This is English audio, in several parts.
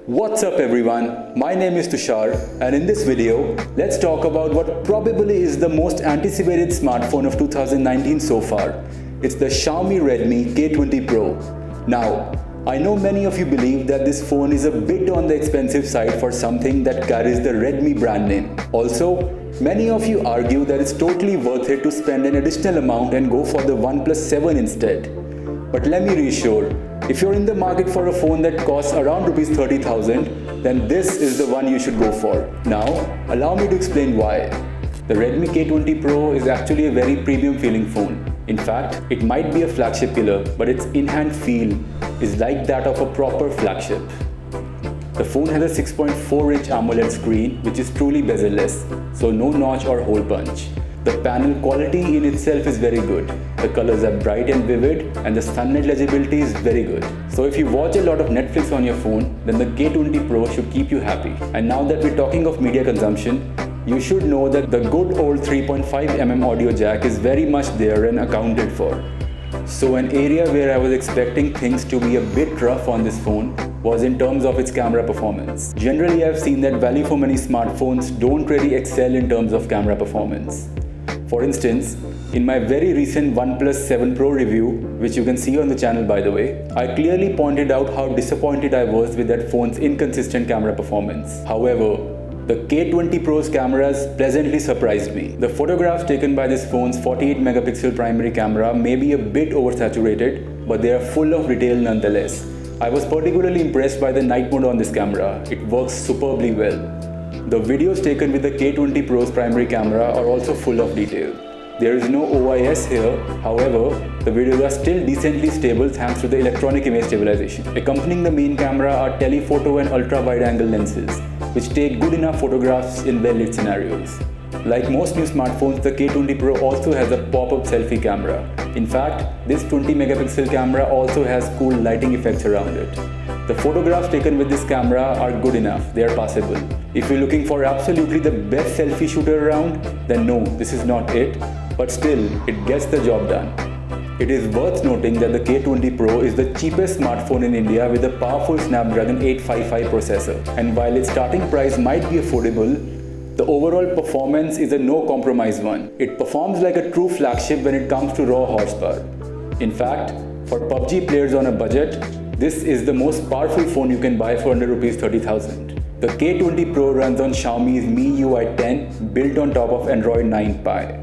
What's up everyone, my name is Tushar and in this video, let's talk about what probably is the most anticipated smartphone of 2019 so far. It's the Xiaomi Redmi K20 Pro. Now, I know many of you believe that this phone is a bit on the expensive side for something that carries the Redmi brand name. Also, many of you argue that it's totally worth it to spend an additional amount and go for the OnePlus 7 instead. But let me reassure, if you're in the market for a phone that costs around Rs 30,000, then this is the one you should go for. Now, allow me to explain why. The Redmi K20 Pro is actually a very premium feeling phone. In fact, it might be a flagship killer, but its in-hand feel is like that of a proper flagship. The phone has a 6.4-inch AMOLED screen which is truly bezel-less, so no notch or hole punch. The panel quality in itself is very good. The colors are bright and vivid and the sunlight legibility is very good. So if you watch a lot of Netflix on your phone, then the K20 Pro should keep you happy. And now that we're talking of media consumption, you should know that the good old 3.5mm audio jack is very much there and accounted for. So an area where I was expecting things to be a bit rough on this phone was in terms of its camera performance. Generally, I've seen that value for money smartphones don't really excel in terms of camera performance. For instance, in my very recent OnePlus 7 Pro review, which you can see on the channel by the way, I clearly pointed out how disappointed I was with that phone's inconsistent camera performance. However, the K20 Pro's cameras pleasantly surprised me. The photographs taken by this phone's 48 megapixel primary camera may be a bit oversaturated, but they are full of detail nonetheless. I was particularly impressed by the night mode on this camera. It works superbly well. The videos taken with the K20 Pro's primary camera are also full of detail. There is no OIS here, however, the videos are still decently stable thanks to the electronic image stabilization. Accompanying the main camera are telephoto and ultra-wide-angle lenses, which take good enough photographs in well-lit scenarios. Like most new smartphones, the K20 Pro also has a pop-up selfie camera. In fact, this 20 megapixel camera also has cool lighting effects around it. The photographs taken with this camera are good enough, they are passable. If you're looking for absolutely the best selfie shooter around, then no, this is not it, but still, it gets the job done. It is worth noting that the K20 Pro is the cheapest smartphone in India with a powerful Snapdragon 855 processor. And while its starting price might be affordable, the overall performance is a no-compromise one. It performs like a true flagship when it comes to raw horsepower. In fact, for PUBG players on a budget, this is the most powerful phone you can buy for under Rs 30,000. The K20 Pro runs on Xiaomi's MIUI 10 built on top of Android 9 Pie.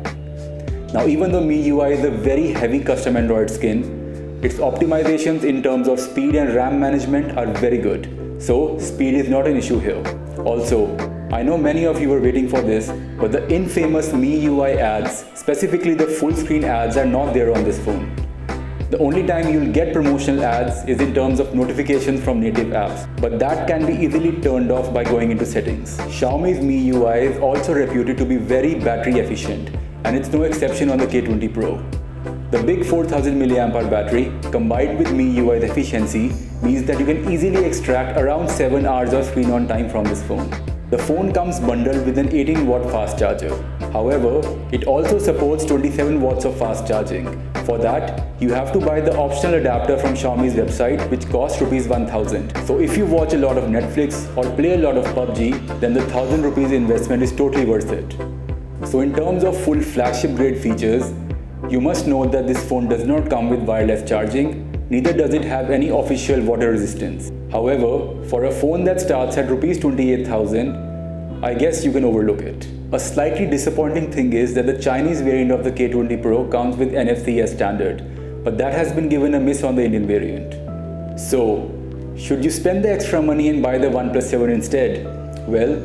Now, even though MIUI is a very heavy custom Android skin, its optimizations in terms of speed and RAM management are very good. So, speed is not an issue here. Also, I know many of you were waiting for this, but the infamous MIUI ads, specifically the full screen ads, are not there on this phone. The only time you'll get promotional ads is in terms of notifications from native apps, but that can be easily turned off by going into settings. Xiaomi's MIUI is also reputed to be very battery efficient, and it's no exception on the K20 Pro. The big 4000 mAh battery combined with MIUI's efficiency means that you can easily extract around 7 hours of screen on time from this phone. The phone comes bundled with an 18-watt fast charger. However, it also supports 27 watts of fast charging. For that, you have to buy the optional adapter from Xiaomi's website, which costs Rs 1000. So if you watch a lot of Netflix or play a lot of PUBG, then the 1000 rupees investment is totally worth it. So in terms of full flagship grade features, you must note that this phone does not come with wireless charging, neither does it have any official water resistance. However, for a phone that starts at Rs 28,000, I guess you can overlook it. A slightly disappointing thing is that the Chinese variant of the K20 Pro comes with NFC as standard, but that has been given a miss on the Indian variant. So, should you spend the extra money and buy the OnePlus 7 instead? Well,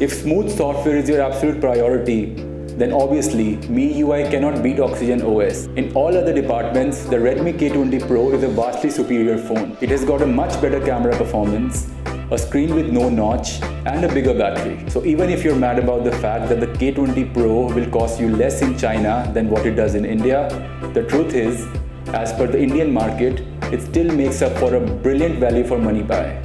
if smooth software is your absolute priority, then obviously MIUI cannot beat Oxygen OS. In all other departments, the Redmi K20 Pro is a vastly superior phone. It has got a much better camera performance, a screen with no notch, and a bigger battery. So even if you're mad about the fact that the K20 Pro will cost you less in China than what it does in India, the truth is, as per the Indian market, it still makes up for a brilliant value for money buy.